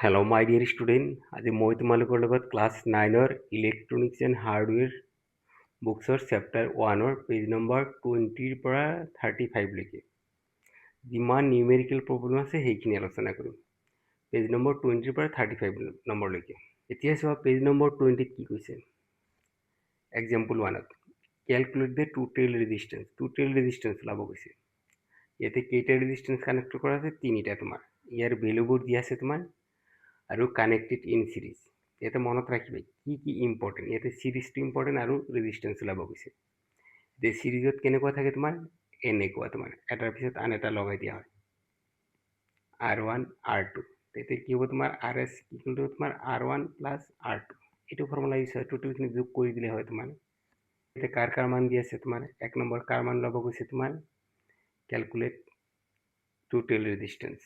Hello, my dear student. আজি মই তোমালোকৰ লগত ক্লাছ 9ৰ ইলেক্ট্ৰনিক্স এণ্ড হাৰ্ডৱেৰ বুকছৰ চেপ্টাৰ 1ৰ পেজ নম্বৰ 20ৰ পৰা 35 লৈকে যিমান নিউমেৰিকেল প্ৰব্লেম আছে সেইখিনি আলোচনা কৰিম। পেজ নম্বৰ 20ৰ পৰা 35 নম্বৰলৈকে। এতিয়া চোৱা পেজ নম্বৰ 20ত কি কৈছে। এক্সাম্পল 1ত calculate the total resistance. Total resistance ওলাব কৈছে। ইয়াতে কেইটা ৰেজিষ্টেন্স কানেক্ট কৰা আছে? তিনিটা তোমাৰ। ইয়াৰ ভেলুবোৰ দিয়া আছে তোমাৰ আৰু কানেক্টেড ইন সিৰিজ। ইয়াতে মনত ৰাখিবা কি ইম্পৰ্টেণ্ট। ইয়াতে সিৰিজটো ইম্পৰ্টেণ্ট আৰু ৰেজিষ্টেন্স ওলাব কৈছে। যে সিৰিজত কেনেকুৱা থাকে তোমাৰ এনেকুৱা তোমাৰ এটাৰ পিছত আন এটা লগাই দিয়া হয় R1 R2। তেতিয়া কি হ'ব তোমাৰ RS ইকুৱেল টু তোমাৰ R1 প্লাছ R2। এইটো ফৰ্মুলা ইউজ হয়, টোটেলখিনি যোগ কৰি দিলে হয় তোমাৰ। এতিয়া কাৰ মান দি আছে তোমাৰ এক নম্বৰ কাৰ মান ল'ব গৈছে তোমাৰ ক্যালকুলেট টোটেল ৰেজিষ্টেন্স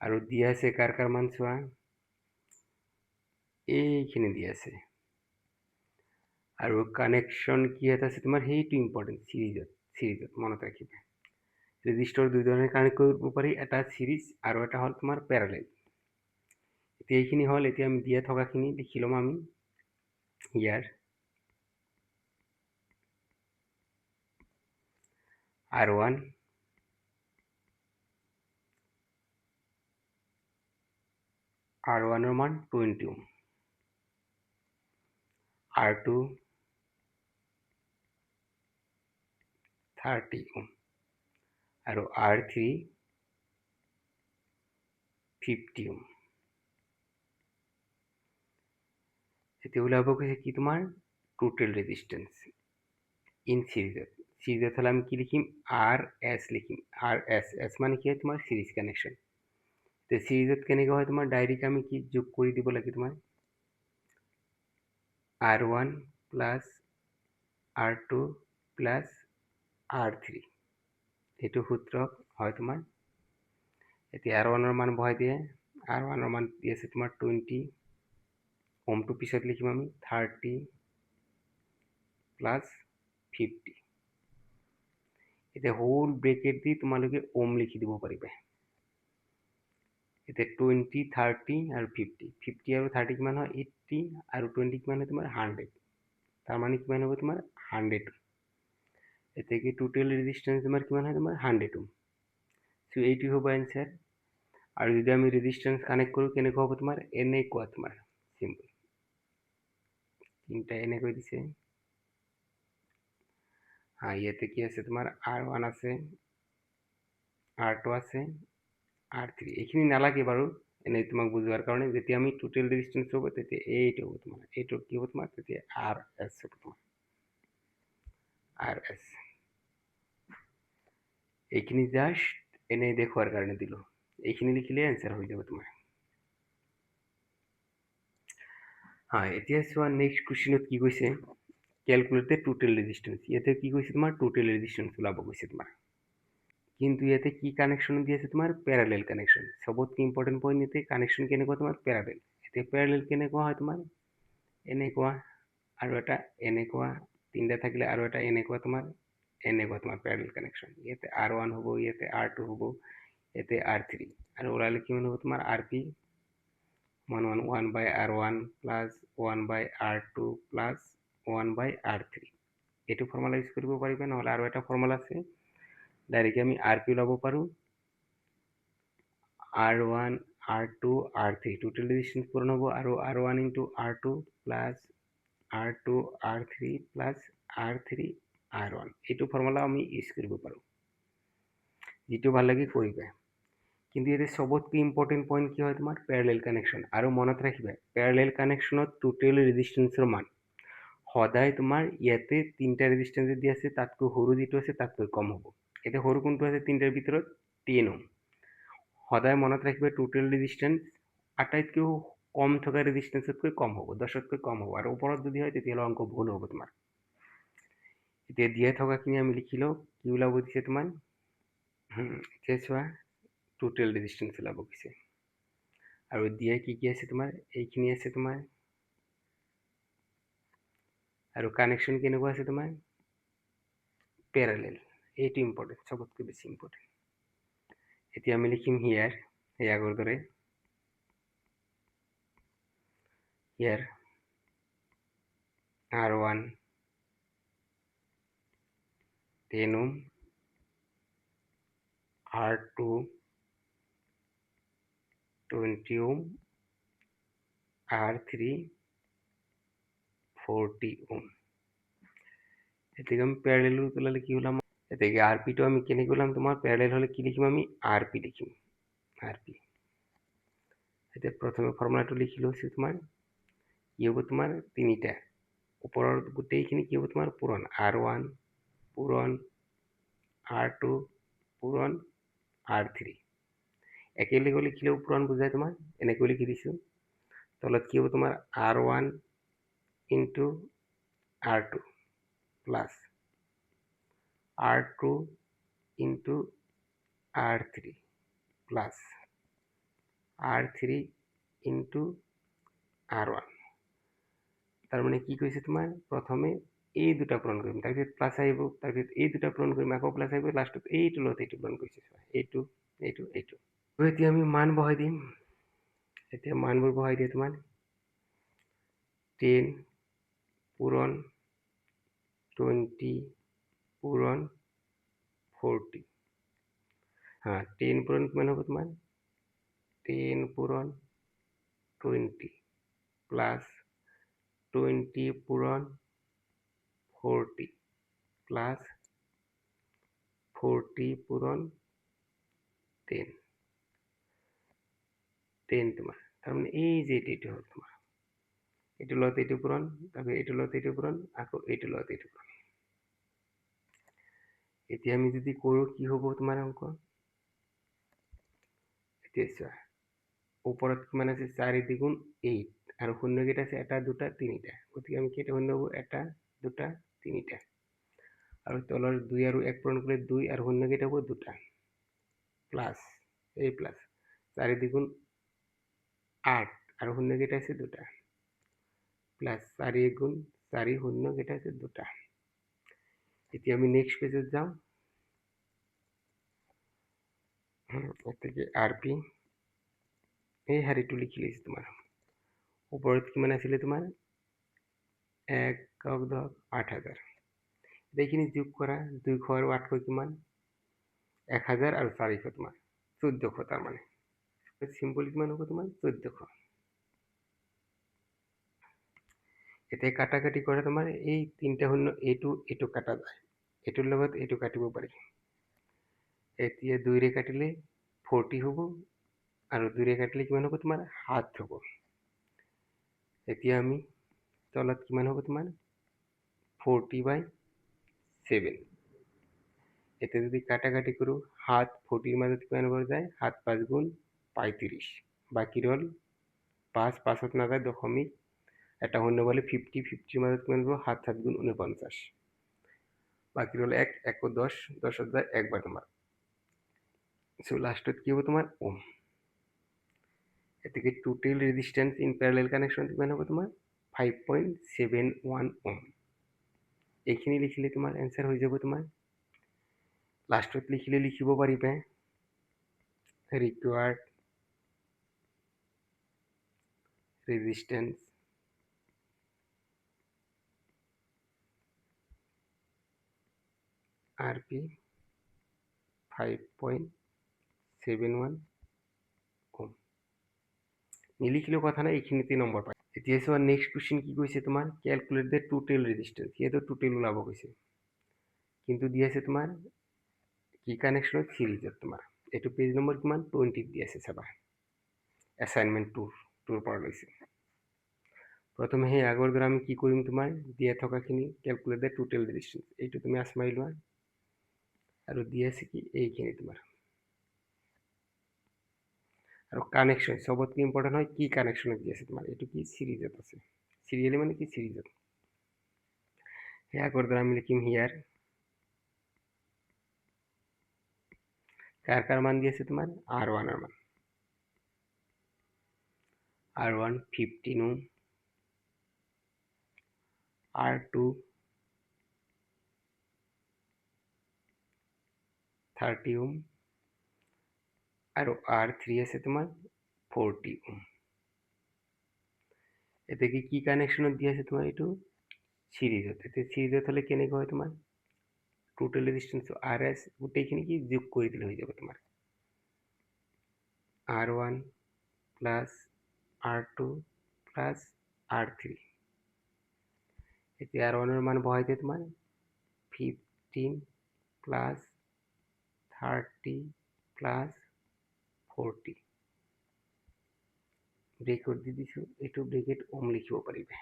আৰু দিয়া আছে কাৰ মান চোৱা এইখিনি দি আছে আৰু কানেকশ্যন কি এটা আছে তোমাৰ সেইটো ইম্পৰ্টেণ্ট সিৰিজত মনত ৰাখিবা। ৰেজিষ্টৰ দুই ধৰণে কানেক্ট কৰিব পাৰি, এটা সিৰিজ আৰু এটা হ'ল তোমাৰ প্যাৰালেল। এতিয়া এইখিনি হ'ল, এতিয়া আমি দিয়া থকাখিনি লিখি ল'ম আমি ইয়াৰ R1 R1ৰ মান 20 ওম, R2 30 ওম আৰু R3 50 ওম। এতিয়া ওলাব কৈছে কি তোমাৰ টোটেল ৰেজিষ্টেন্স ইন সিরিজত হলে আমি কি লিখিম RS লিখিম। RS মানে কি হয় তোমাৰ সিৰিজ কানেকশ্যন। তো সিৰিজত কেনেকৈ হয় তোমাৰ ডাইৰেক্ট আমি কি যোগ কৰি দিব লাগে তোমাৰ R1 plus R2 plus R3। এইটো সূত্ৰ হয় তোমাৰ। এতিয়া R1ৰ মান বহাই দিয়ে, R1ৰ মান দি আছে তোমাৰ 20 ওমটো পিছত লিখিম আমি 30 প্লাছ 50। এতিয়া হোল ব্ৰেকেট দি তোমালোকে ওম লিখি দিব পাৰিবা। এতিয়া 20 30 আৰু 50 আৰু 30 কিমান হয় 80 আৰু 20 কিমান হয় তোমাৰ 100। তাৰ মানে কিমান হ'ব তোমাৰ 100 ওম। এতিয়া কি টোটেল ৰেজিষ্টেন্স তোমাৰ কিমান হয় তোমাৰ 100 ওম। সো এইটো হ'ব এনসাৰ। আৰু যদি আমি ৰেজিষ্টেন্স কানেক্ট কৰোঁ কেনেকুৱা হ'ব তোমাৰ এনেকুৱা তোমাৰ সিম্পল তিনিটা এনেকৈ দিছে। ইয়াতে কি আছে তোমাৰ R1 আছে, R2 আছে, R3। এইখিনি নালাগে বাৰু এনেই তোমাক বুজোৱাৰ কাৰণে। যেতিয়া আমি টোটেল ৰেজিষ্টেন্স হ'ব তেতিয়া এইটো হ'ব তোমাৰ, এইটো কি হ'ব তোমাৰ তেতিয়া RS হ'ব তোমাৰ RS। এইখিনি জাস্ট এনেই দেখুৱাৰ কাৰণে দিলোঁ। এইখিনি লিখিলে এনসাৰ হৈ যাব তোমাৰ। এতিয়া চোৱা নেক্সট কুৱেশ্যনত কি কৈছে ক্যালকুলেট দ্য টোটেল ৰেজিষ্টেন্স। ইয়াতে কি কৈছে তোমাৰ টোটেল ৰেজিষ্টেন্স ওলাব কৈছে তোমাৰ। কিন্তু ইয়াতে কি কানেকশ্যন দি আছে তোমাৰ প্যাৰালেল কানেকশ্যন। সবতকৈ ইম্পৰ্টেণ্ট পইণ্ট ইয়াতে কানেকশ্যন কেনেকুৱা তোমাৰ প্যাৰালেল। এতিয়া প্যাৰালেল কেনেকুৱা হয় তোমাৰ এনেকুৱা আৰু এটা এনেকুৱা, তিনিটা থাকিলে আৰু এটা এনেকুৱা তোমাৰ প্যাৰালেল কানেকশ্যন। ইয়াতে R1 হ'ব, ইয়াতে R2 হ'ব, ইয়াতে R3 আৰু ওলালে কিমান হ'ব তোমাৰ RP 1 by R1 plus 1 by R2 plus 1 by R3। এইটো ফৰ্মুলা ইউজ কৰিব পাৰিবা, নহ'লে আৰু এটা ফৰ্মুলা আছে ডাইৰেক্ট আমি RP ল'ব পাৰোঁ R1 R2 R3 total resistance পূৰণ হ'ব আৰু R1 into R2 plus R2 R3 plus R3 R1। এইটো ফৰ্মুলা আমি ইউজ কৰিব পাৰোঁ, যিটো ভাল লাগে কৰিবা। কিন্তু ইয়াতে সবতকৈ ইম্পৰ্টেণ্ট পইণ্ট কি হয় তোমাৰ প্যাৰালেল কানেকশ্যন। আৰু মনত ৰাখিবা প্যাৰালেল কানেকশ্যনত টোটেল ৰেজিষ্টেন্সৰ মান সদায় তোমাৰ ইয়াতে তিনিটা ৰেজিষ্টেন্স দি আছে, তাতকৈ সৰু যিটো আছে তাতকৈ কম হ'ব। এতিয়া সৰু কোনটো আছে তিনিটাৰ ভিতৰত 10 ওম। সদায় মনত ৰাখিবা টোটেল ৰেজিষ্টেন্স আটাইতকৈ কম থকা ৰেজিষ্টেন্সতকৈ কম হ'ব, 10তকৈ কম হ'ব। আৰু ওপৰত যদি হয় তেতিয়াহ'লে অংক ভুল হ'ব তোমাৰ। এতিয়া দিয়া থকাখিনি আমি লিখি লওঁ কি ওলাব দিছে তোমাৰ। এতিয়া চোৱা টোটেল ৰেজিষ্টেন্স ওলাব কৈছে আৰু দিয়া কি আছে তোমাৰ এইখিনি আছে তোমাৰ আৰু কানেকশ্যন কেনেকুৱা আছে তোমাৰ প্যাৰালেল। এইটো ইম্পৰ্টেণ্ট, সবতকৈ বেছি ইম্পৰ্টেণ্ট। এতিয়া আমি লিখিম হিয়াৰ এই আগৰ দৰে here R1 10 ohm, R2 20 ohm, R3 40 ohm. এদিকে আমি প্যারালেল করলে কি হলাম, এদিকে আরপিটা আমি কেনে করলাম, তোমার প্যারালেল হলে কি লিখিম আমি আরপি লিখিম, আরপি। এতে প্রথমে ফর্মুলাটো লিখি লৈছো, তোমাৰ কি হ'ব তোমাৰ তিনিটা ওপৰৰ গোটেইখিনি কি হ'ব তোমাৰ পূৰণ, R1 পূৰণ R2 পূৰণ R3 একেলগে লিখিলেও পূৰণ বুজায়, তোমাৰ এনেকৈ লিখি দিছো। তলত কি হ'ব তোমাৰ R1 into R2 plus R2 into R3 plus R3 into R1। তার মানে কি কৈছে তোমাৰ প্ৰথমে এই দুটা পূৰণ কৰিম, তাৰপিছত প্লাছ আহিব, তাৰপিছত এই দুটা পূৰণ কৰিম, আকৌ প্লাছ আহিব, লাষ্টত এইটো লগত এইটো পূৰণ কৰিছে, এইটো এইটো এইটো। এতিয়া আমি মান বহাই দিম। এতিয়া মানবোৰ বহাই দিয়ে তোমাৰ 10 পূৰণ 20 পূৰণ 40। 10 পূৰণ কিমান হ'ব তোমাৰ 10 পূৰণ 20 প্লাস 20 পূরণ 40 প্লাস 40 পূরণ 10 তোমার, তার মানে এই যে এইটো হল তোমার, এইটো লগত এইটো পূরণ, তারপরে এইটো লগত এইটো পূরণ, আকৌ এইটো লগত এইটো পূরণ। এতিয়া আমি যদি কৰো কি হ'ব তোমাৰ অংক, এতিয়া চোৱা ওপৰত কিমান আছে 4 দ্বিগুণ 8 আৰু শূন্য কেইটা আছে 1 2 3টা, গতিকে আমি কেইটা শূন্য হ'ব 1 2 3টা, আৰু তলৰ 2 আৰু 1 পূৰণ কৰিলে 2 আৰু শূন্য কেইটা হ'ব 2টা, প্লাস এই প্লাস 4 দ্বিগুণ 8 আৰু শূন্য কেইটা আছে 2টা, প্লাস 4 গুণ 4 শূন্য কেইটা আছে 2টা। এতিয়া আমি নেক্সট পেজত যাওঁ। এতেকে আরপি এই হাৰিটো লিখি লৈছো তোমাৰ, ওপৰত কিমান আছিলে তোমাৰ 1 10 8000, এইখিনি যোগ কৰা 200 আৰু 800 কিমান 1000 আৰু 400 তোমাৰ 1400, তাৰ মানে সিম্পল কিমান হ'ব তোমাৰ 1400। এতিয়া কাটাকাটি কৰা তোমাৰ এই তিনটা শূন্য এইটো এইটো কাটা যায়, এইটোৰ লগত এইটো কাটিব পাৰি। এতিয়া 2ৰে কাটিলে 40 হ'ব আৰু 2ৰে কাটিলে কিমান হ'ব তোমাৰ 7 হ'ব। এতিয়া আমি তলত কিমান হ'ব তোমাৰ 40/7। এতিয়া যদি কাটাকাটি কৰো 7 40 মাজত কিমান হ'ব যায় 7 5 গুণ 35, বাকি রল 5 5ত নাযায় দশমিক, এটা শূন্য বলে 50 50 মাজত কিমান হ'ব 7 7 গুণ 49, বাকি রল 1 1 10 10ত যায় একবার তোমাৰ। সো লাস্টত কি হ'ব তোমাৰ ওম। এতিকে টোটেল ৰেজিস্ট্যান্স ইন প্যাৰালেল কানেকশন কিমান হ'ব তোমাৰ 5.71 ওম। এইখিনি লিখিলে তোমাৰ এনসাৰ হৈ যাব তোমাৰ। লাস্টত লিখিলে লিখিব পাৰিবা required resistance RP 5.71 ওম। নিলিখিলেও কথা নাই, এইখিনিতে নম্বৰ পায়। এতিয়া চোৱা নেক্সট কুৱেশ্যন কি কৈছে তোমাৰ ক্যালকুলেট দ্য টোটেল ৰেজিস্ট্যান্স, ইয়াতো টোটেল ওলাব কৈছে, কিন্তু দি আছে তোমাৰ কি কানেকশনত সিৰিজত। তোমাৰ এইটো পেজ নম্বৰ কিমান 20 দি আছে, চাবা এসাইনমেন্ট 2 পৰা লৈছে। প্ৰথমে সেই আগৰ দৰে আমি কি কৰিম তোমাৰ দিয়া থকাখিনি ক্যালকুলেট দ্য টোটেল ৰেজিস্ট্যান্স, এইটো তুমি আছ মাৰি লোৱা আৰু দি আছে কি এইখিনি তোমাৰ, আৰু কানেকশন সবতকে ইম্পৰ্টেন্ট হয় কি কানেকশনত দি আছে তোমাৰ, এইটো কি সিৰিজত আছে, সিৰিয়ালি মানে কি সিৰিজত। সেই আগৰ দৰে আমি লিখিম হিয়াৰ কাৰ কাৰ মান দি আছে তোমাৰ R1 ৰ মান, R1 15 ওম, R2 30 ওম আৰু R3 আছে তোমাৰ 40 ওম। এতে কি কানেকশ্যনত দি আছে তোমাৰ এইটো চিৰিজত। এতিয়া চিৰিজত হ'লে কেনেকৈ হয় তোমাৰ টোটেল ৰেজিষ্টেন্স RS গোটেইখিনি কি যোগ কৰি দিলে হৈ যাব তোমাৰ R1 plus R2 plus R3। এতিয়া R1 ৰ মান বহাই দিয়ে তোমাৰ 15 প্লাছ 30 প্লাছ 40 ব্ৰেকেট দি দিছোঁ, এইটো ব্ৰেকেট ওম লিখিব পাৰিবা।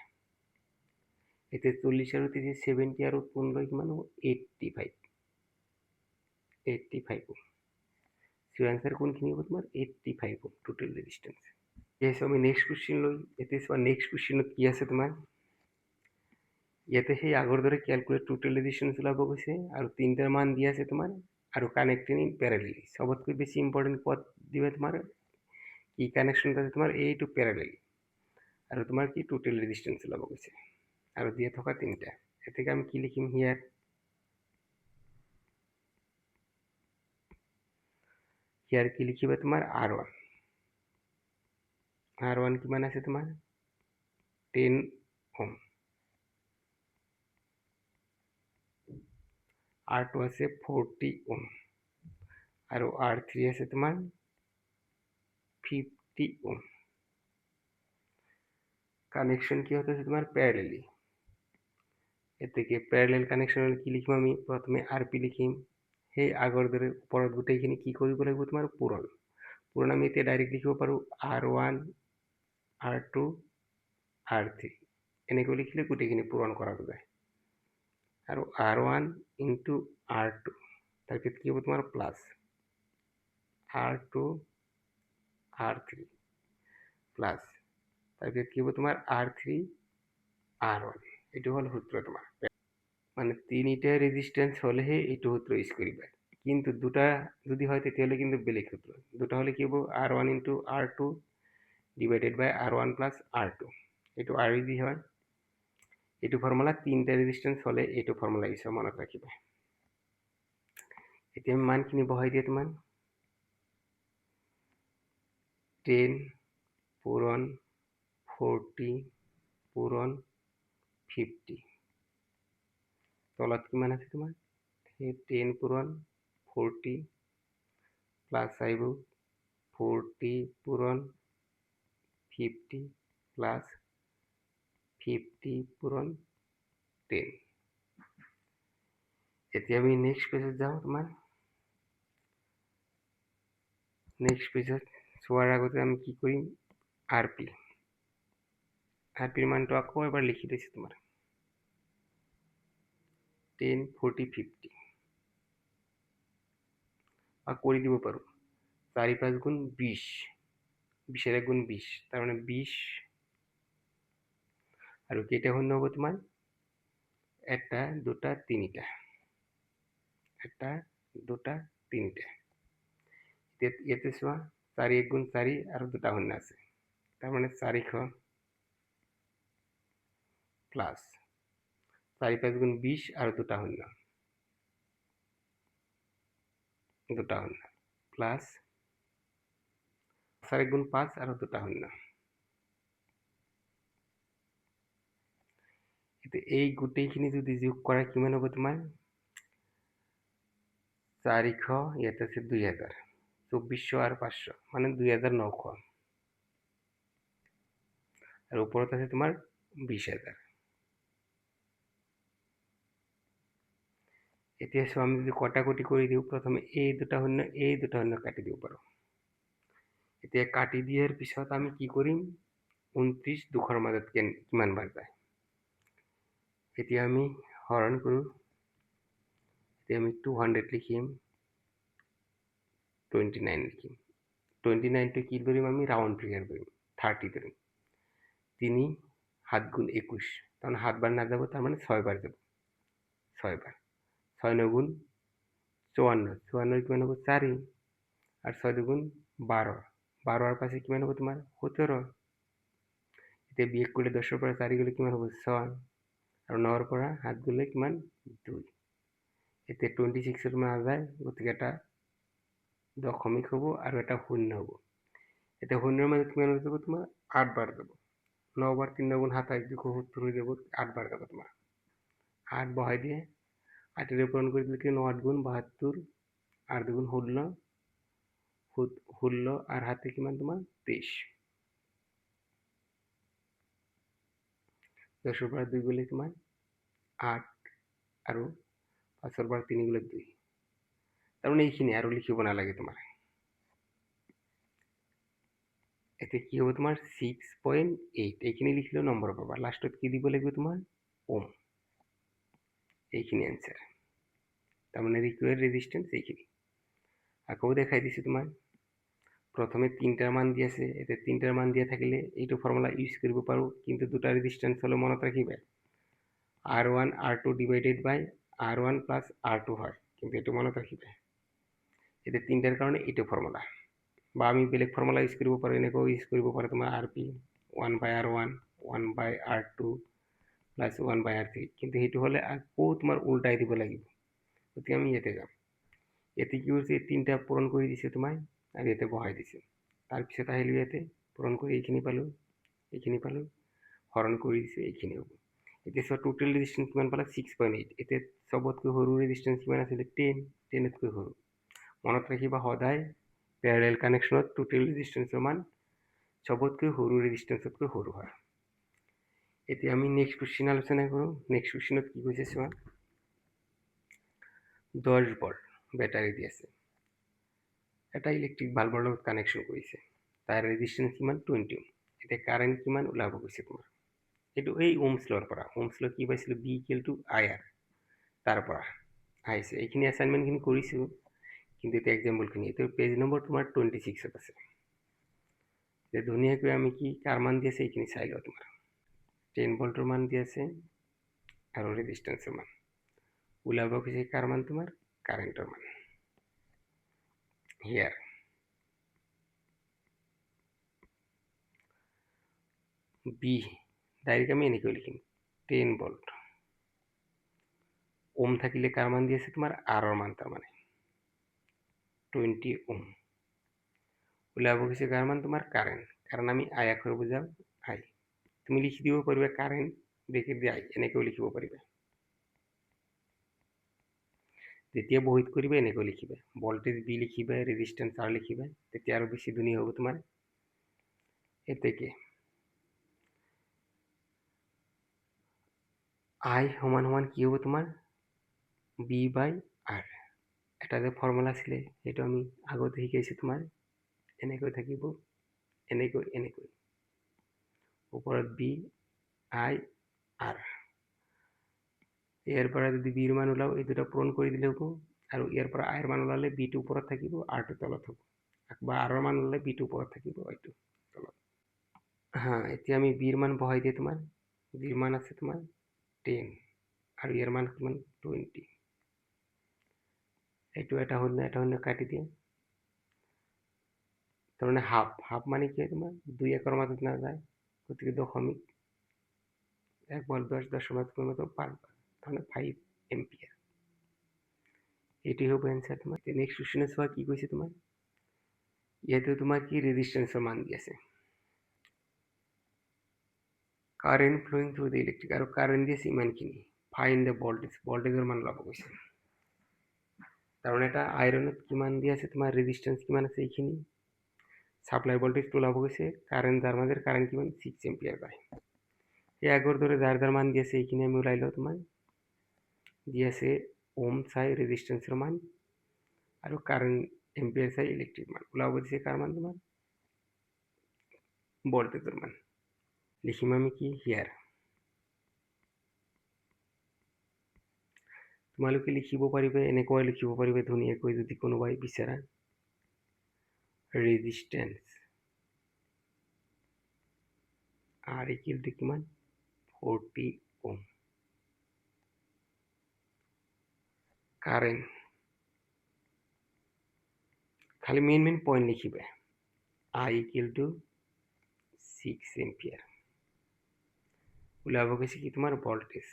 এতিয়া 40 আৰু 30 70 আৰু 15 কিমান হ'ব 85 ওম। সো আনসাৰ কোনখিনি হ'ব তোমাৰ 85 ওম টোটেল ৰেজিষ্টেন্স। এতিয়া আমি নেক্সট কুৱেশ্যন লৈ এতিয়া চোৱা নেক্সট কুৱেশ্যনত কি আছে তোমাৰ ইয়াতে সেই আগৰ দৰে ক্যালকুলেট টোটেল ৰেজিষ্টেন্স ওলাব কৈছে আৰু তিনিটাৰ মান দিয়া আছে তোমাৰ আৰু কানেক্টিং ইন প্যাৰালেলি। সবতকৈ বেছি ইম্পৰ্টেণ্ট ক'ত দিবা তোমাৰ কি কানেকশ্যন আছে তোমাৰ এইটো প্যাৰালেলি আৰু তোমাৰ কি টোটেল ৰেজিষ্টেন্স ওলাব কৈছে আৰু দিয়ে থকা তিনিটা। এতেকে আমি কি লিখিম হিয়াৰ কি লিখিবা তোমাৰ R1 কিমান আছে তোমাৰ 10 ওম, R2 আছে 40 ওম আৰু R3 আছে তোমাৰ 50 ওম। কানেকশ্যন কি হতে আছে তোমাৰ প্যাৰালেলি। এতেকে প্যাৰালেল কানেকশ্যন কি লিখিম আমি প্ৰথমে RP লিখিম, সেই আগৰ দৰে ওপৰত গোটেইখিনি কি কৰিব লাগিব তোমাৰ পূৰণ আমি এতিয়া ডাইৰেক্ট লিখিব পাৰোঁ R1 R2 R3 এনেকৈ লিখিলে গোটেইখিনি পূৰণ কৰা যায় আৰু R1 ইনটু R2 তাৰপিছত কি হ'ব তোমাৰ প্লাছ R2 R3 প্লাছ তাৰপিছত কি হ'ব তোমাৰ R3 R1 এইটো হ'ল সূত্ৰ তোমাৰ মানে তিনিটা ৰেজিস্ট্যান্স হলেহে এইটো সূত্ৰ ইউজ কৰিবা কিন্তু দুটা যদি হয় তেতিয়াহ'লে কিন্তু বেলেগ সূত্র দুটা হলে কি হ'ব R1 ইনটু R2 ডিভাইডেড বাই R1 প্লাস R2 এইটো আর ইজি হয় এইটো ফর্মুলা তিনটা রেজিস্ট্যান্স হলে এইটো ফর্মুলা ইউজ হয় মনত ৰাখিবা এতিয়া আমি মানখিনি বহাই দিয়া তোমাৰ 10 পূৰণ 40 পূৰণ 50 তলত কিমান আছে তোমাৰ সেই 10 পূৰণ 40 প্লাস আহিব 40 পূৰণ 50 প্লাস 50 পূৰণ 10 এতিয়া আমি নেক্সট পেজত যাওঁ তোমাৰ নেক্সট পেজত চোৱাৰ আগতে আমি কি কৰিম আৰপিৰ মানটো আকৌ এবাৰ লিখি দিছোঁ তোমাৰ 10 40 50 বা কৰি দিব পাৰোঁ 4 5 গুণ 20 20 গুণ 20 তাৰ মানে 20 আৰু কেইটা শূন্য হ'ব তোমাৰ এটা দুটা তিনিটা এটা দুটা তিনিটা ইয়াতে চোৱা 4 1 গুণ 4 আৰু দুটা শূন্য আছে তাৰ মানে 400 প্লাস 4 5 গুণ 20 আৰু দুটা শূন্য প্লাস 4 গুণ 5 আৰু দুটা শূন্য এতিয়া এই গোটেইখিনি যদি যোগ কৰা কিমান হ'ব তোমাৰ 400 ইয়াতে আছে 2000 2400 আৰু 500 মানে 2900 আৰু ওপৰত আছে তোমাৰ 20000 এতিয়া চোৱা আমি যদি কটাকটি কৰি দিওঁ প্ৰথমে এই দুটা শূন্য কাটি দিব পাৰোঁ এতিয়া কাটি দিয়াৰ পিছত আমি কি কৰিম 29 দুখৰ মাজত কিমান বাৰ যায় এতিয়া আমি হৰণ কৰোঁ এতিয়া আমি 200 লিখিম 29 লিখিম 29টো কি ধৰিম আমি রাউন্ড ফিগার ধরিম 30 ধরিম 3 7 গুণ 21 তখন 7 বার না যাব তার মানে 6 বার যাব 6 বার 6 9 গুণ 54 54 কিমান হ'ব 4 আর 6 দুগুণ 12 12 আর পাশে কিমান হ'ব তোমাৰ 17 এতিয়া বিয়োগ কৰিলে 10 ৰ পৰা 4 গ'লে কিমান হ'ব 6 আৰু 9 ৰ পৰা 7 গ'লে কিমান 2 এতিয়া 26 ৰ নাযায় গতিকে এটা দশমিক হ'ব আৰু এটা শূন্য হ'ব এতিয়া শূন্যৰ মাজত কিমান হৈ যাব তোমাৰ 8 বাৰ যাব 9 বার 3 গুণ 27 দুই 70 হয়ে যাব 8 বার যাব তোমার 8 বহাই দিয়ে 8 এর পূরণ করে দিলে কি 9 8 গুণ 72 8 দুগুণ 16 16 আর হাতে কিমান তোমার 23 10 বার 2 গুলে তোমার 8 আৰু 5 বাৰ 3 গুলে 2 তাৰমানে এইখিনি আৰু লিখিব নালাগে তোমাৰ এতে কি হ'ব তোমাৰ 6.8 এইখিনি লিখিলেও নম্বৰ পাবা লাষ্টত কি দিব লাগিব তোমাৰ ওম এইখিনি এনসাৰ তাৰমানে ৰিকোয়াৰ্ড ৰেজিস্ট্যান্স এইখিনি আকৌ দেখাই দিছো তোমাৰ প্ৰথমে তিনটাৰ মান দি আছে এতে তিনটাৰ মান দিয়া থাকিলে এইটো ফৰ্মুলা ইউজ কৰিব পাৰো কিন্তু দুটা ৰেজিস্ট্যান্স হলে মনত ৰাখিবা R1 R2 ডিভাইডেড বাই R1 প্লাস R2 হয় কিন্তু এইটো মনত ৰাখিবা এতে তিনটাৰ কাৰণে এইটো ফৰ্মুলা বা আমি বেলেগ ফৰ্মুলা ইউজ কৰিব পাৰো এনেকৈ ইউজ কৰিব পাৰো তোমাৰ RP 1 by R1 1 by R2 plus 1 by R3 কিন্তু সেইটো হলে আকৌ তোমাৰ উল্টাই দিব লাগিব গতিকে আমি ইয়াতে যাম ইয়াতে কি হৈছে তিনটা পূৰণ কৰি দিছে তোমাৰ আৰু ইয়াতে বহাই দিছে তাৰপিছত আহিলো ইয়াতে পূৰণ কৰি এইখিনি পালো হৰণ কৰি দিছে এইখিনি হ'ব এতিয়া সব টোটাল ৰেজিস্ট্যান্স কিমান পালা 6.8 এতিয়া সবতকৈ সৰু ৰেজিস্ট্যান্স কিমান আছিল 10 10তকৈ সৰু মনত ৰাখিবা সদায় প্যাৰালাল কানেকশনত টোটাল ৰেজিস্ট্যান্সৰ মান সবতকৈ সৰু ৰেজিস্ট্যান্সতকৈ সৰু হয় এতিয়া আমি নেক্সট কোশ্চেন আলোচনা কৰো নেক্সট কোশ্চেনত কি কৈছে চোৱা 10 ভোল্ট ব্যাটাৰি দি আছে এটা ইলেকট্ৰিক বাল্বৰ লগত কানেকশন কৰিছে তাৰ ৰেজিস্ট্যান্স কিমান 20 ওম এতিয়া কাৰেন্ট কিমান ওলাব গৈছে তোমাৰ এইটো এই ওমছ লৰ পৰা ওমছ ল কি পাইছিলো B IR তাৰ পৰা আহিছে এইখিনি অ্যাসাইনমেন্ট খিনি কৰিছো কিন্তু এটা এক্সাম্পল খিনি এইটো পেজ নম্বৰ তোমাৰ 26 ত আছে যে ধুনীয়াকৈ আমি কি কাৰ মান দি আছে এইখিনি চাই লওঁ তোমাৰ 10 ভোল্টৰ মান দি আছে আৰু ৰেজিস্ট্যান্সৰ মান ওলাব গৈছে কাৰ মান তোমাৰ কাৰেন্টৰ মান হিয়াৰ বি ডাইৰেক্ট আমি এনেকৈ লিখিম 10 ভোল্ট ওম থাকিলে কাৰ মান দি আছে তোমাৰ R ৰ মান তাৰমানে 20 ওম ওলাব গৈছে কাৰ মান তোমাৰ কাৰেন্ট কাৰণ আমি আই আখৰ বুজাম আই তুমি লিখি দিব পাৰিবা কাৰেন্ট ব্ৰেকেট দি আই এনেকৈ লিখিব পাৰিবা যেতিয়া বহিত কৰিবা এনেকৈ লিখিবা ভোল্টেজ বি লিখিবা ৰেজিস্ট্যান্স R লিখিবা তেতিয়া আৰু বেছি ধুনীয়া হ'ব তোমাৰ এতেকে আই সমান সমান কি হ'ব তোমাৰ বি বাই R এটা যে ফৰ্মুলা আছিলে সেইটো আমি আগতে শিকাইছো তোমাৰ এনেকৈ থাকিব এনেকৈ এনেকৈ ওপৰত বি আই R ইয়াৰ পৰা যদি বিৰ মান ওলাও এই দুটা পূৰণ কৰি দিলে হ'ব আৰু ইয়াৰ পৰা আইৰ মান ওলালে বি টো ওপৰত থাকিব R টো তলত হ'ব বা R ৰ মান ওলালে বি টো ওপৰত থাকিব এইটো তলত হা এতিয়া আমি বিৰ মান বহাই দিয়ে তোমাৰ বিৰ মান আছে তোমাৰ 10 আৰু ইয়াৰ মান কিমান 20 এইটো এটা শূন্য কাটি দিয়ে তাৰমানে হাফ মানে কি তোমাৰ 2 একৰ মাজত নাযায় গতিকে দশমিক 1 বল 10 দশমিকৰ মতো 5 মানে 5 এম্পিয়াৰ এটি হ'ব এনসাৰ তোমাৰ নেক্সট কোশ্চেনে চোৱা কি কৈছে তোমাৰ ইয়াতে তোমাৰ কি ৰেজিস্ট্যান্সৰ মান দি আছে current flowing through the electric আৰু কাৰেন্ট দি আছে ইমানখিনি ফাইন্ড দ্য ভোল্টেজৰ মান ওলাব কৈছে তাৰমানে এটা আইৰণত কিমান দি আছে তোমাৰ ৰেজিস্ট্যান্স কিমান আছে এইখিনি সাপ্লাই ভোল্টেজটো ওলাব গৈছে কাৰেন্ট যাৰ মাজেৰ কাৰেন্ট কিমান 6 এম্পিয়াৰ পায় এই আগৰ দৰে যাৰ মান দি আছে এইখিনি আমি ওলাই লওঁ তোমাৰ দি আছে ওম চাই ৰেজিস্ট্যান্সৰ মান আৰু কাৰেন্ট এম্পিয়াৰ চাই ইলেকট্ৰিক মান ওলাব দিছে কাৰ মান তোমাৰ ভোল্টেজৰ মান লিখিম আমি কি হিয়াৰ তোমালোকে লিখিব পাৰিবা এনেকৈ লিখিব পাৰিবা ধুনীয়াকৈ যদি কোনোবাই বিচাৰা ৰেজিস্ট্যান্স R equal to কিমান 40 ওম কারেন্ট খালি মেইন পয়েন্ট লিখিবা I equal to 6 এম্পিয়ার ওলাব গৈছে কি তোমাৰ ভোল্টেজ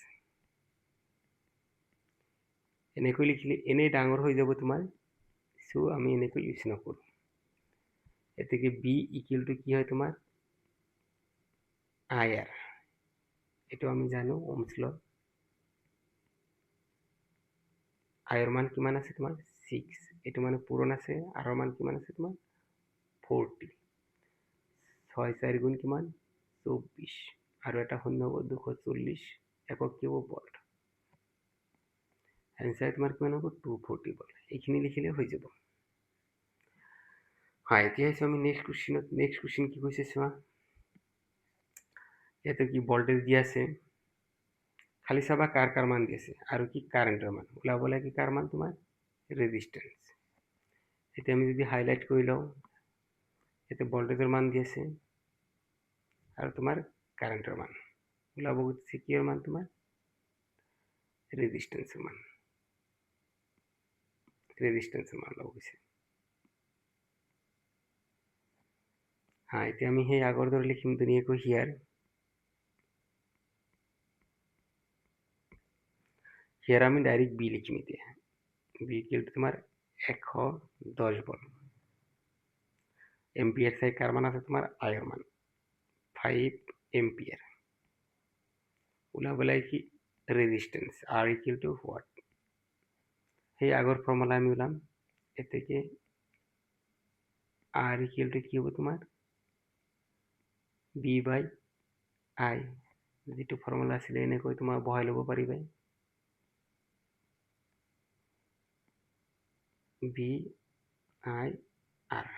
এনেকৈ লিখিলে এনেই ডাঙৰ হৈ যাব তোমাৰ সো আমি এনেকৈ ইউজ নকৰো এতেকে B equal to কি হয় তোমাৰ আই আৰ, এইটো আমি জানো ওহমছ ল। আইৰ মান কিমান আছে তোমাৰ 6, এইটো মানে পূৰণ আছে। আৰৰ মান কিমান আছে তোমাৰ 40, 6 4 গুণ কিমান 24, আৰু এটা শূন্য হ'ব 240 একক কিউব ভল্ট। এনচাৰ তোমাৰ কিমান হ'ব 240 ভল্ট। এইখিনি লিখিলে হৈ যাব। হয়, এতিয়া আহিছোঁ আমি নেক্সট কুৱেশ্যনত। নেক্সট কুৱেশ্যন কি কৈছে চোৱা, ইয়াতে কি ভল্টেজ দি আছে, খালি চাবা কাৰ মান দি আছে আৰু কি কাৰেণ্টৰ মান ওলাব লাগে। কাৰ মান তোমাৰ ৰেজিষ্টেন্স। এতিয়া আমি যদি হাইলাইট কৰি লওঁ, ইয়াতে ভল্টেজৰ মান দি আছে আৰু তোমাৰ কাৰেণ্টৰ মান ওলাব গৈছে। কিহৰ মান তোমাৰ ৰেজিষ্টেন্সৰ মান, ৰেজিষ্টেন্সৰ মান ওলাব গৈছে। হা, এতিয়া আমি সেই আগৰ দৰে লিখিম ধুনীয়াকৈ হিয়াৰ। হিয়াৰ আমি ডাইৰেক্ট বি লিখিম। এতিয়া বি কিলো তোমাৰ 110 ভল্ট। এম্পিয়াৰ চাই কাৰ মান আছে তোমাৰ আইৰ মান 5 এম্পিয়াৰ। ওলাব লাগে কি resistance R equal to what. সেই আগৰ ফৰ্মুলা আমি ওলাম। এতেকে আৰ ইকুৱেল টু কি হ'ব তোমাৰ বি বাই আই, যিটো ফৰ্মুলা আছিলে এনেকৈ তোমাৰ বহাই ল'ব পাৰিবা। বি আই আৰ,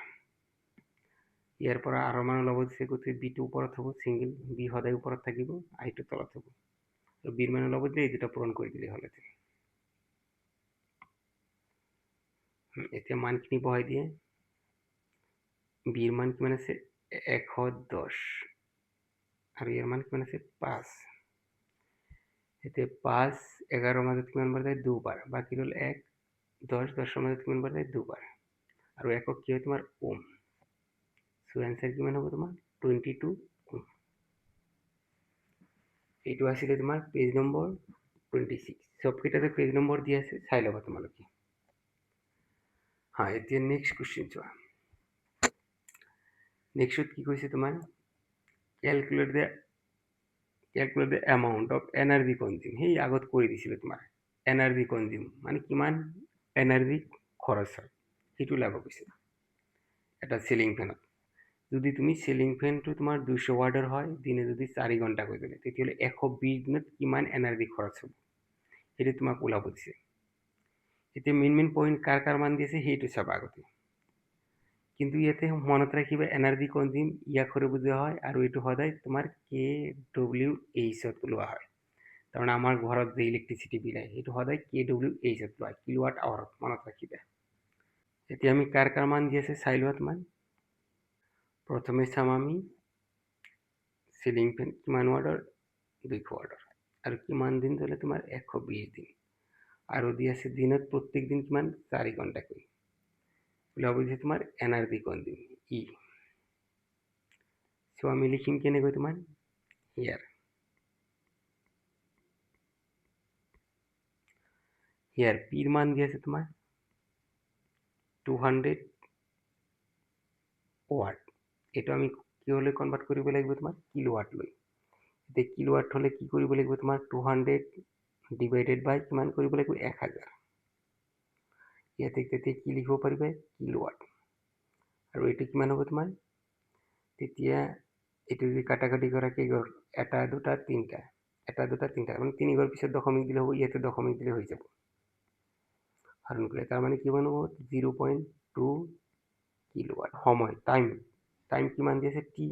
ইয়াৰ পৰা আৰৰ মান ওলাব দিছে, গতিকে বিটো ওপৰত হ'ব, ছিংগল বি সদায় ওপৰত থাকিব, আইটো তলত হ'ব। আৰু বিৰ মান ওলাব দিলে এই দুটা পূৰণ কৰি দিলে হ'ল। এতিয়া মানখিনি বহাই দিয়ে। বিৰ মান কিমান আছে 110 আৰু ইয়াৰ মান কিমান আছে 5। এতিয়া 5 11ৰ মাজত কিমান বাৰ যায় 2 বাৰ, বাকী ৰ'ল 1 10 10ৰ মাজত কিমান বাৰ যায় 2 বাৰ, আৰু একক কি হয় তোমাৰ ওম। সো এনসাৰ কিমান হ'ব তোমাৰ 22 ওম। এইটো আছিলে তোমাৰ পেজ নম্বৰ 26। সবকেইটাতে পেজ নম্বৰ দিয়া আছে, চাই ল'বা তোমালোকে। হা, এতিয়া নেক্সট কুৱেশ্যন চোৱা। নেক্সট কি কৈছে তোমাৰ calculate the amount of energy consume. সেই আগত কৰি দিছিলে তোমাৰ এনাৰ্জি কনজিউম মানে কিমান এনাৰ্জি খৰচ হয় সেইটো ওলাব কৈছে এটা চিলিং ফেনত। যদি তুমি চিলিং ফেনটো তোমাৰ 200 ৱাটৰ হয়, দিনে যদি 4 ঘণ্টা কৰি দিলে, তেতিয়াহ'লে 120 দিনত কিমান এনাৰ্জি খৰচ হ'ব সেইটো তোমাক ওলাব দিছে। এতিয়া মেইন পইণ্ট কাৰ মান দিছে সেইটো চাবা আগতে। কিন্তু ইয়াতে মনত ৰাখিবা এনাৰ্জি কনজিউম ইয়াক কৰি বুজোৱা হয়, আৰু এইটো সদায় তোমাৰ KWH লোৱা হয়। কাৰণ আমাৰ ঘৰত যে ইলেক্ট্ৰিচিটি বিল আহে সেইটো সদায় KWH লোৱা হয়, কিলোৱাট আৱাৰত, মনত ৰাখিবা। এতিয়া আমি কাৰ মান দি আছে চাই লোৱা তোমাৰ। প্ৰথমে চাম আমি চিলিং ফেন কিমান ৱাটৰ 200 ৱাটৰ, আৰু কিমান দিন চলে তোমাৰ 120 দিন, আৰু দি আছে দিনত প্ৰত্যেক দিন কিমান 4 ঘণ্টাকৈ। ওলাব দিছে তোমাৰ এনাৰ্জি কনজিউম ই। সো আমি লিখিম কেনেকৈ তোমাৰ হিয়াৰ পিৰ মান দি আছে তোমাৰ 200 ৱাট। এইটো আমি কিহলৈ কনভাৰ্ট কৰিব লাগিব তোমাৰ কিলোৱাট লৈ। এতিয়া কিলোৱাট হ'লে কি কৰিব লাগিব তোমাৰ 200 ডিভাইডেড বাই কিমান কৰিব লাগিব 1000। ইয়াতে তেতিয়া কি লিখিব পাৰিবা কিলোৱাট, আৰু এইটো কিমান হ'ব তোমাৰ, তেতিয়া এইটো যদি কাটাকাটি কৰা কি গ'ল 1 2 3টা, 1 2 3টা মানে 3 ঘৰ পিছত দশমিক দিলে হ'ব, ইয়াতে দশমিক দিলে হৈ যাব। হৰণ কৰিলে তাৰ মানে কিমান হ'ব 0.2 কিলোৱাট। সময় টাইম কিমান দি আছে টি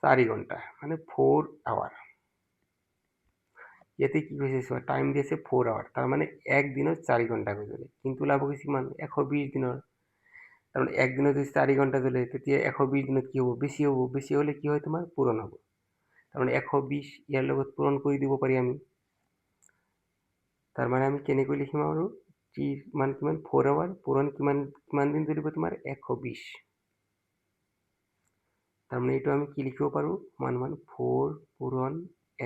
4 ঘণ্টা মানে 4 আৱাৰ। ইয়াতে কি কৈছে চোৱা টাইম দি আছে 4 আৱাৰ, তাৰ মানে এক দিনত 4 ঘণ্টা হৈ গ'লে, কিন্তু ওলাব গৈছে কিমান 120 দিনৰ। তাৰমানে একদিনত যদি 4 ঘণ্টা জ্বলে তেতিয়া 120 দিনত কি হ'ব বেছি হ'ব, বেছি হ'লে কি হয় তোমাৰ পূৰণ হ'ব। তাৰমানে 120 ইয়াৰ লগত পূৰণ কৰি দিব পাৰি আমি। তাৰমানে আমি কেনেকৈ লিখিম আৰু টি মান কিমান 4 আৱাৰ, পূৰণ কিমান দিন জ্বলিব তোমাৰ 120। তাৰমানে এইটো আমি কি লিখিব পাৰোঁ মান 4 পূৰণ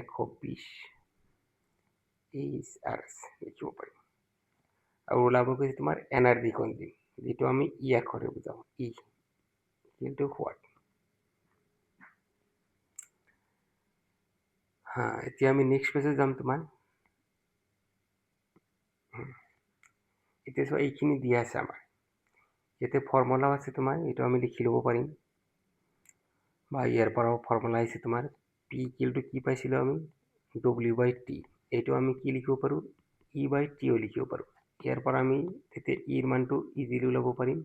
120 লিখিব পাৰিম। আৰু ওলাব গৈছে তোমাৰ এনাৰ্জি কনজিউম, যিটো আমি ই আখৰে বুজাওঁ ই কিন্তু হোৱাট। এতিয়া আমি নেক্সট পেজত যাম তোমাৰ। এতিয়া চোৱা এইখিনি দিয়া আছে আমাৰ। ইয়াতে ফৰ্মুলাও আছে তোমাৰ, এইটো আমি লিখি ল'ব পাৰিম, বা ইয়াৰ পৰাও ফৰ্মুলা আহিছে তোমাৰ। পি ইকুৱেল টু কি পাইছিলোঁ আমি, W/T। এইটো আমি কি লিখিব পাৰোঁ, E/Tও লিখিব পাৰোঁ। ইয়াৰ পৰা আমি তেতিয়া ইৰ মানটো ইজিলি ওলাব পাৰিম।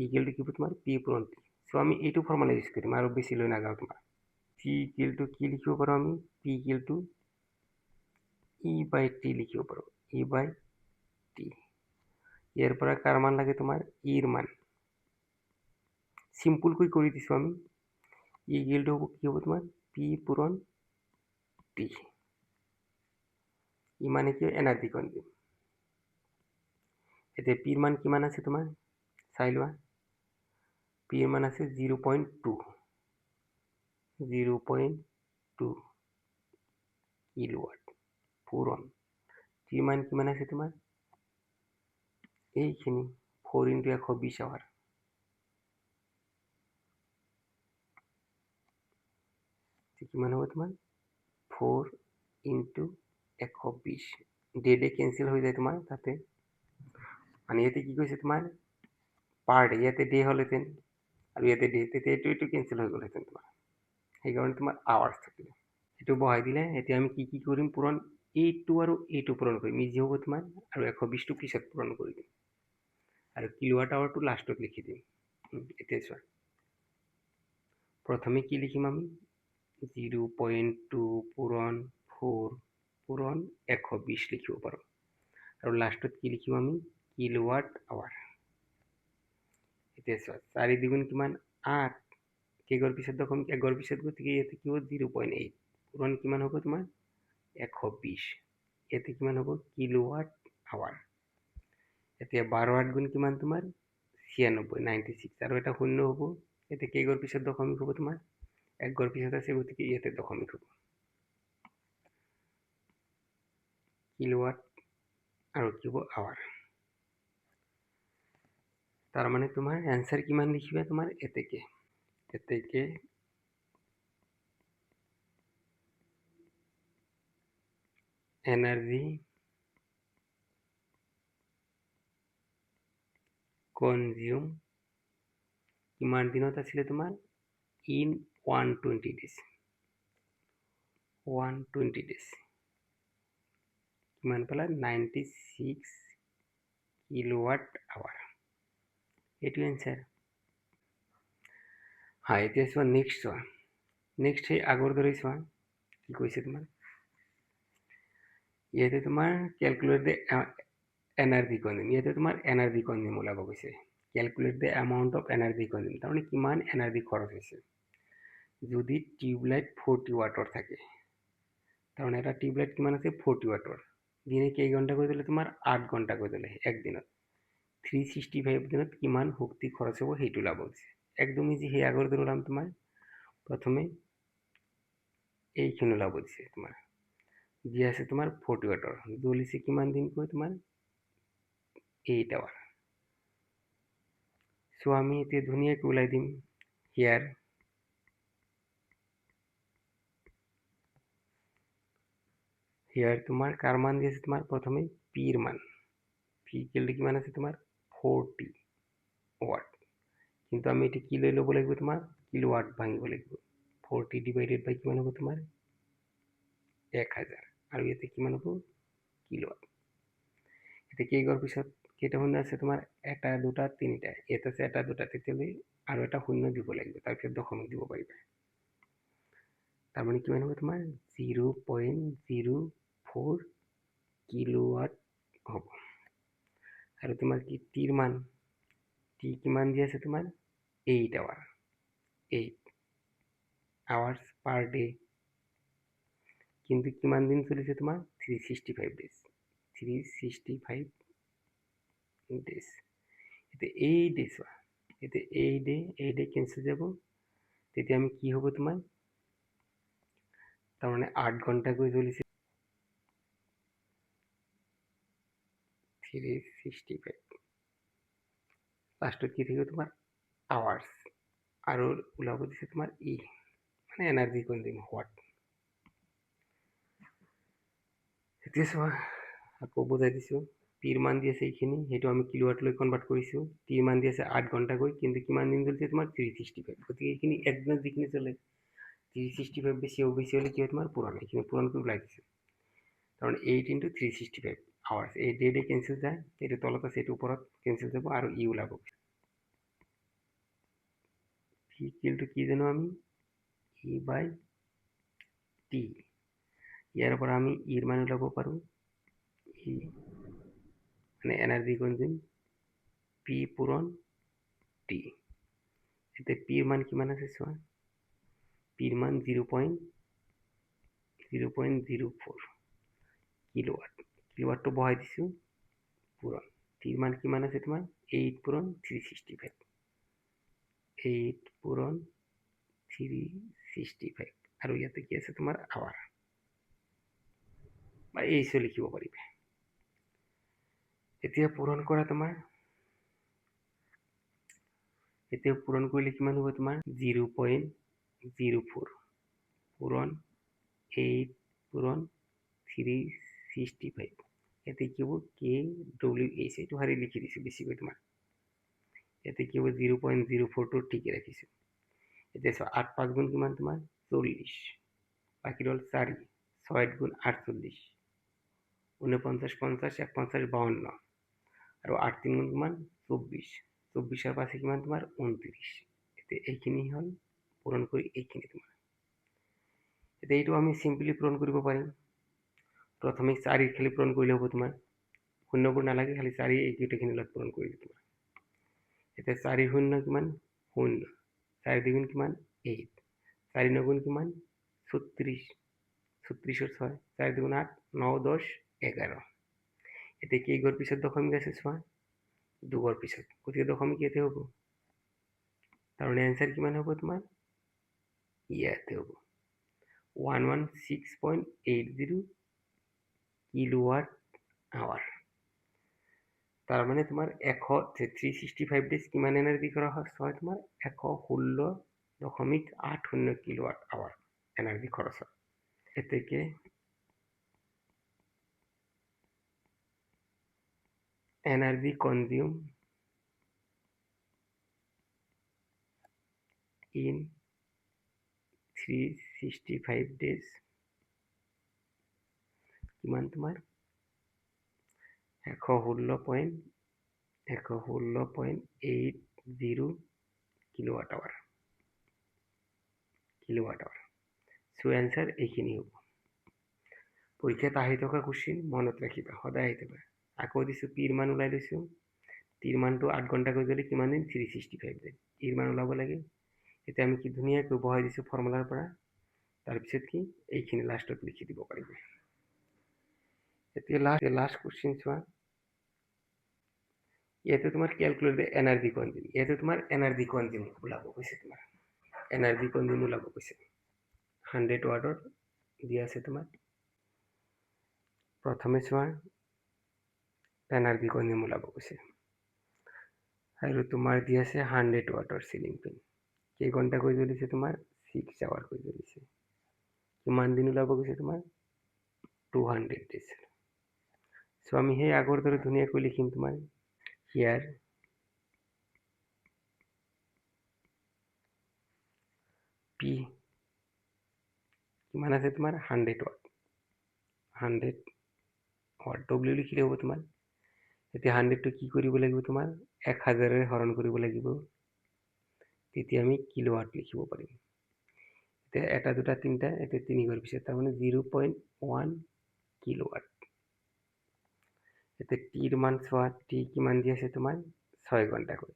ইকুৱেল টু কি হ'ব তোমাৰ P পূৰণ T। চ' আমি এইটো ফৰ্মুলা ইউজ কৰিম আৰু বেছি লৈ নাযাওঁ তোমাৰ। P ইকুৱেল টু কি লিখিব পাৰোঁ আমি, P ইকুৱেল টু E/T লিখিব পাৰোঁ, E/T। ইয়াৰ পৰা কাৰ মান লাগে তোমাৰ, ইৰ মান। চিম্পুলকৈ কৰি দিছোঁ আমি। ইকুৱেল টু কি হ'ব তোমাৰ P পূৰণ T। ইমানে কি এনাৰ্জি কণ দিম। এতিয়া পিৰ মান কিমান আছে তোমাৰ চাই লোৱা। পিৰ মান আছে 0.2 কিলোৱাট পূৰণ টিৰ মান কিমান আছে তোমাৰ এইখিনি 4 × 120 আৱাৰ। কিমান হ'ব তোমাৰ 4 × 120। ডে কেঞ্চেল হৈ যায় তোমাৰ তাতে। মানে ইয়াতে কি কৈছে তোমাৰ পাৰ ডে, ইয়াতে ডে হ'লহেঁতেন আৰু ইয়াতে ডে, তেতিয়া এইটো কেঞ্চেল হৈ গ'লহেঁতেন তোমাৰ। সেইকাৰণে তোমাৰ আৱাৰ্ছ থাকিলে। এইটো বহাই দিলে। এতিয়া আমি কি কৰিম পূৰণ, এইটো আৰু এইটো পূৰণ কৰিম, ইজি হ'ব তোমাৰ। আৰু 120টো পিছত পূৰণ কৰি দিম আৰু কিলোৱাট আৱাৰটো লাষ্টত লিখি দিম। এতিয়া চোৱা, প্ৰথমে কি লিখিম আমি 0.2 পূৰণ 4 পূৰণ 120 লিখিব পাৰোঁ আৰু লাষ্টত কি লিখিম আমি কিলোৱাট আৱাৰ। এতিয়া চোৱা 4 × 2 কিমান 8, কেইঘৰ পিছত দেখোন এঘৰ পিছত, গতিকে ইয়াতে কি হ'ব 0.8 পূৰণ কিমান হ'ব তোমাৰ 120। ইয়াতে কিমান হ'ব কিলোৱাট আৱাৰ। এতিয়া 12 × 8 কিমান তোমাৰ 96 আৰু এটা শূন্য হ'ব। এতিয়া কেইঘৰ পিছত দশমিক হ'ব তোমাৰ একঘৰ পিছত আছে, গতিকে ইয়াতে দশমিক হ'ব। কিলোৱাট আৰু কি হ'ব আৱাৰ। তাৰমানে তোমাৰ এনচাৰ কিমান লিখিবা তোমাৰ এতেকে এনাৰ্জি কনজিউম কিমান দিনত আছিলে তোমাৰ ইন 120 days। 120 days কিমান পালা 96 কিলোৱাট আৱাৰ। এইটো এনচাৰ। এতিয়া চোৱা নেক্সট সেই আগৰ দৰে চোৱা কি কৈছে তোমাৰ। ইয়াতে তোমাৰ কেলকুলেট দ্য এনাৰ্জি কনজিউম, ইয়াতে তোমাৰ এনাৰ্জি কনজিউম ওলাব গৈছে। Calculate the amount of energy consume, তাৰমানে কিমান এনাৰ্জি খৰচ হৈছে। যদি টিউবলাইট 40 ৱাটৰ থাকে, তাৰমানে এটা টিউবলাইট কিমান আছে 40 ৱাটৰ। দিনে কেই ঘণ্টা কৰি দিলে তোমাৰ 8 ঘণ্টা কৰি দিলে একদিনত। 365 দিনত কিমান শক্তি খৰচ হ'ব সেইটো ওলাব গৈছে। একদম ইজি, সেই আগৰ দৰে ওলাম তোমাৰ। প্ৰথমে এইখিনি ওলাব দিছে তোমাৰ, যি আছে তোমাৰ 40 ৱাটৰ, জ্বলিছে কিমান দিনকৈ তোমাৰ 8 আৱাৰ। চ' আমি এতিয়া ধুনীয়াকৈ ওলাই দিম হিয়াৰ তোমাৰ কাৰ মান দি আছে তোমাৰ প্ৰথমে পিৰ মান। পি ইকুৱেল কিমান আছে তোমাৰ 40 ৱাট, কিন্তু আমি এতিয়া কি লৈ ল'ব লাগিব তোমাৰ কিলোৱাট ভাঙিব লাগিব। 40 ডিভাইডেড বাই কিমান হ'ব তোমাৰ 1000 আৰু ইয়াতে কিমান হ'ব কিলোৱাট। এতিয়া কেইঘৰ পিছত কেইটা শূন্য আছে তোমাৰ 1 2 3 ইয়াত আছে 1 2, তেতিয়াহ'লে আৰু এটা শূন্য দিব লাগিব, তাৰপিছত দশমিক দিব পাৰিবা। তাৰমানে কিমান হ'ব তোমাৰ 0.04 কিলোৱাট হ'ব। আৰু তোমাৰ কি টিৰ মান, টি কিমান দি আছে তোমাৰ 8 আৱাৰ, 8 আৱাৰ্ছ পাৰ ডে। কিন্তু কিমান দিন চলিছে তোমাৰ 365 ডেজ, 365 ডেজ। এতিয়া এই ডে চোৱা, এতিয়া এই ডে কেঞ্চেল যাব, তেতিয়া আমি কি হ'ব তোমাৰ তাৰমানে 8 ঘণ্টাকৈ জ্বলিছে 365, লাষ্টত কি থাকিব তোমাৰ আৱাৰ্ছ আৰু ওলাব দিছে তোমাৰ ই মানে এনাৰ্জি কনজিউম হোৱাট। এতিয়া চোৱা আকৌ বুজাই দিছোঁ। পিৰ মান দি আছে এইখিনি, সেইটো আমি কিলোৱাটলৈ কনভাৰ্ট কৰিছোঁ। টিৰ মান দি আছে 8 ঘণ্টাকৈ, কিন্তু কিমান দিন চলিছে তোমাৰ 365। গতিকে এইখিনি একদিনত যিখিনি চলে 365 বেছি হ'লে কি হয় তোমাৰ পূৰণ, এইখিনি পূৰণ কৰি ওলাই দিছোঁ। কাৰণ 8 × 365 আৱাৰ্ছ, এই ডে কেঞ্চেল যায়, এইটো তলত আছে এইটো ওপৰত কেঞ্চেল যাব আৰু ই ওলাব। ইকুৱেলটো কি জানো আমি E/T। ইয়াৰ পৰা আমি ইৰ মান ওলাব পাৰোঁ, ই মানে এনাৰ্জি কনজিউম পি পূৰণ টি। এতিয়া পিৰ মান কিমান আছে চোৱা, পিৰ মান 0.04 কিলোৱাট। কিলোৱাটটো বহাই দিছোঁ পূৰণ। টিৰ মান কিমান আছে তোমাৰ 8 পূৰণ 365, 8 পূৰণ 365 আৰু ইয়াতে কি আছে তোমাৰ আৱাৰ বা এইচ লিখিব পাৰিবা। এতিয়া পূৰণ কৰা তোমাৰ, এতিয়া পূৰণ কৰিলে কিমান হ'ব তোমাৰ 0.04 পূৰণ 8 পূৰণ 365। ইয়াতে কি হ'ব KWH, এইটো শাৰী লিখি দিছোঁ বেছিকৈ তোমাৰ। ইয়াতে কি হ'ব 0.04টো ঠিকে ৰাখিছোঁ। এতিয়া চোৱা 8 5 গুণ কিমান তোমাৰ 40, বাকী হ'ল 4, 6 8 গুণ 48, 49 50 1 50 52 আৰু 8 3 গুণ কিমান 24, 24 পাছে কিমান তোমাৰ 29। এতিয়া এইখিনি হ'ল পূৰণ কৰি এইখিনি তোমাৰ। এতিয়া এইটো আমি চিম্পলি পূৰণ কৰিব পাৰিম। প্ৰথমে 4 খালি পূৰণ কৰিলে হ'ব তোমাৰ, শূন্যবোৰ নালাগে, খালি 4 এই গোটেইখিনি লগত পূৰণ কৰিলে তোমাৰ। এতিয়া 4 শূন্য কিমান 0, 4 2 কিমান 8, 4 9 গুণ কিমান 36, 36 6, 4 2 8, 9 10 11। এতিয়া কেইঘৰ পিছত দশমিক আছে চোৱা, 2 ঘৰ পিছত, গতিকে দশমিক ইয়াতে হ'ব। তাৰমানে এনচাৰ কিমান হ'ব তোমাৰ ইয়াতে হ'ব 116.80 কিলোৱাট আৱাৰ। তাৰমানে তোমাৰ 365 ডেজ কিমান এনাৰ্জি খৰচ হয় তোমাৰ 116.80 কিলোৱাট আৱাৰ এনাৰ্জি খৰচ হয়। এতেকে এনাৰ্জি কনজিউম in 365 days কিমান তোমাৰ 116.80 কিলোৱাট আৱাৰ। সো এনসাৰ এইখিনি হ'ব। পৰীক্ষাত আহি থকা কুৱেশ্যন মনত ৰাখিবা, সদায় আহি থকা। আকৌ দিছোঁ পিৰ মান ওলাই লৈছোঁ। টিৰ মানটো 8 ঘণ্টা কৰি গ'লে কিমান দিন 365 দিন। ইৰ মান ওলাব লাগে। এতিয়া আমি কি ধুনীয়াকৈ বহাই দিছোঁ ফৰ্মুলাৰ পৰা। তাৰপিছত কি এইখিনি লাষ্টত লিখি দিব পাৰিব। এতিয়া লাষ্ট কুৱেশ্যন চোৱা। ইয়াতে তোমাৰ ক্যালকুলেট এনাৰ্জি কনজিউম, ইয়াতে তোমাৰ এনাৰ্জি কনজিউম ওলাব কৈছে, তোমাৰ এনাৰ্জি কনজিউম ওলাব কৈছে 100 ওয়াটৰ দিয়া আছে তোমাৰ। প্ৰথমে চোৱা এনাৰ্জি কনজিউম ওলাব কৈছে আৰু তোমাৰ দি আছে 100 ওয়াটৰ সিলিং ফেন। কেই ঘণ্টা কৰি জ্বলিছে তোমাৰ 6 আৱাৰ কৰি জ্বলিছে। কিমান দিন ওলাব কৈছে তোমাৰ 200 ডেজ। সো আমি সেই আগৰ দৰে ধুনীয়াকৈ লিখিম তোমাৰ হিয়াৰ পি কিমান আছে তোমাৰ 100 ওয়াট, 100 ওয়াট ডব্লিউ লিখিলে হ'ব তোমাৰ। এতিয়া 100টো কি কৰিব লাগিব তোমাৰ 1000ৰে হৰণ কৰিব লাগিব, তেতিয়া আমি কিলোৱাট লিখিব পাৰিম। এতিয়া এটা দুটা তিনিটা, এতিয়া 3 ঘৰ পিছত, তাৰমানে 0.1 কিলোৱাট। এতিয়া টিৰ মান চোৱা, টি কিমান দি আছে তোমাৰ 6 ঘণ্টাকৈ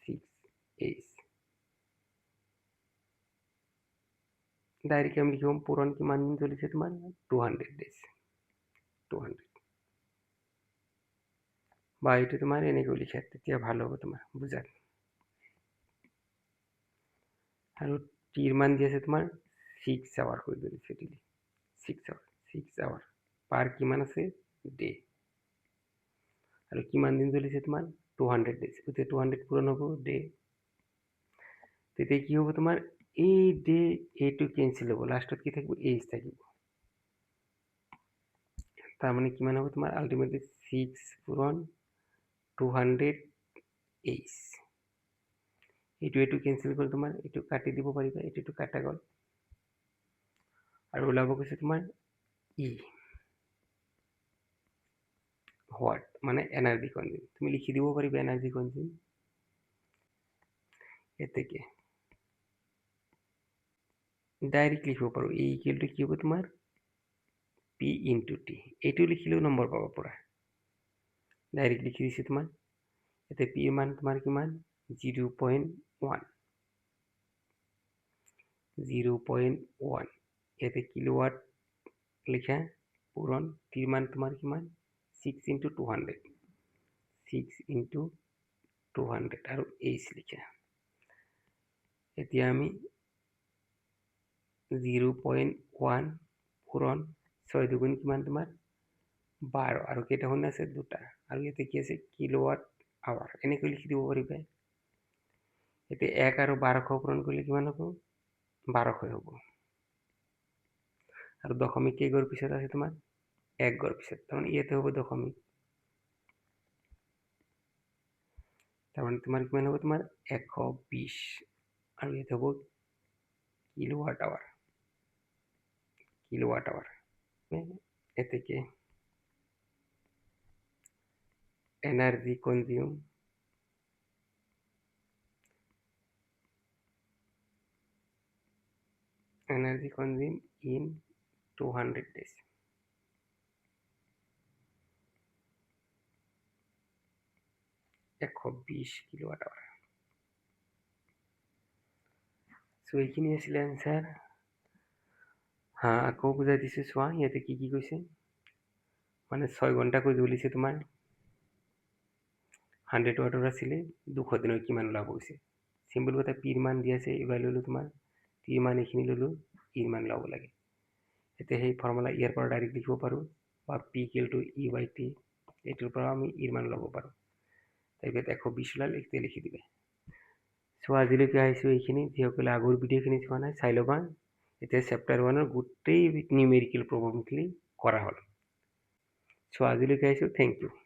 6H। ডাইৰেক্ট আমি লিখিম পূৰণ কিমান দিন চলিছে তোমাৰ 200 ডেজ, 200 বা এইটো তোমাৰ এনেকৈ লিখা, তেতিয়া ভাল হ'ব তোমাৰ বুজাত। আৰু টিৰ মান দি আছে তোমাৰ 6 আৱাৰ হৈ জ্বলিছে ডেইলি, 6 আৱাৰ পাৰ কিমান আছে ডে, আৰু কিমান দিন জ্বলিছে তোমাৰ 200 ডেজ, গতিকে 200 পূৰণ হ'ব ডে। তেতিয়া কি হ'ব তোমাৰ এই ডে এইটো কেঞ্চেল হ'ব, লাষ্টত কি থাকিব এইচ থাকিব। তাৰমানে কিমান হ'ব তোমাৰ আল্টিমেটলি 6 পূৰণ 200H এইটো কেঞ্চেল কৰি তোমাৰ এইটো কাটি দিব পাৰিবা এইটো কাটা গ'ল আৰু ওলাব কৈছে তোমাৰ ই হোৱাট মানে এনাৰ্জি কনজিউম তুমি লিখি দিব পাৰিবা এনাৰ্জি কনজিউম এতেকে ডাইৰেক্ট লিখিব পাৰোঁ ই ইকুৱেল টু কি হ'ব তোমাৰ P ইনটু টি এইটো লিখিলেও নম্বৰ পাব পৰা ডাইৰেক্ট লিখি দিছে তোমাৰ ইয়াতে P ৰ মান তোমাৰ কিমান 0.1 ইয়াতে কিলোৱাট লিখা পূৰণ টিৰ মান তোমাৰ কিমান 6 ইনটু 200 আৰু H লিখা এতিয়া আমি 0.1 পূৰণ 6 দুগুণ কিমান তোমাৰ 12 আৰু কেইটা শূন্য আছে দুটা আৰু ইয়াতে কি আছে কিলোৱাট আৱাৰ এনেকৈ লিখি দিব পাৰিবা এতিয়া 1 আৰু 1200 পূৰণ কৰিলে কিমান হ'ব 1200 হ'ব আৰু দশমিক কেই গড় পিছত আছে তোমাৰ 1 গড় পিছত তাৰমানে ইয়াতে হ'ব দশমিক তাৰমানে তোমাৰ কিমান হ'ব তোমাৰ 120 আৰু ইয়াতে হ'ব কিলোৱাট আৱাৰ এতেকে energy consume in 200 days এশ 20 কিলোৱাট আৱাৰ সো এইখিনি আছিলে এনসাৰ হা আকৌ বুজাই দিছো চোৱা ইয়াতে কি কৈছে মানে 6 ঘণ্টাকৈ জ্বলিছে তোমাৰ 100 ওয়াটৰ আছিলে 200 দিনৰ কিমান লাভ হৈছে সিম্পল কথা পিৰ মান দি আছে এবাৰ ললো তোমাৰ টিৰ মান এইখিনি ললো ইৰ মান ল'ব লাগে এতিয়া সেই ফৰ্মুলা ইয়াৰ পৰা ডাইৰেক্ট লিখিব পাৰো বা P equal to E by T এইটোৰ পৰা আমি ইৰ মান ল'ব পাৰো তাৰপিছত 120 ওলাল এইটোতে লিখি দিবে সো আজিলৈকে আহিছো এইখিনি যিসকলে আগৰ ভিডিঅ'খিনি চোৱা নাই চাই ল'বা এতিয়া চেপ্টাৰ 1 গোটেই নিউমেৰিকেল প্ৰব্লেমখিনি কৰা হ'ল সো আজিলৈকে আহিছো থেংক ইউ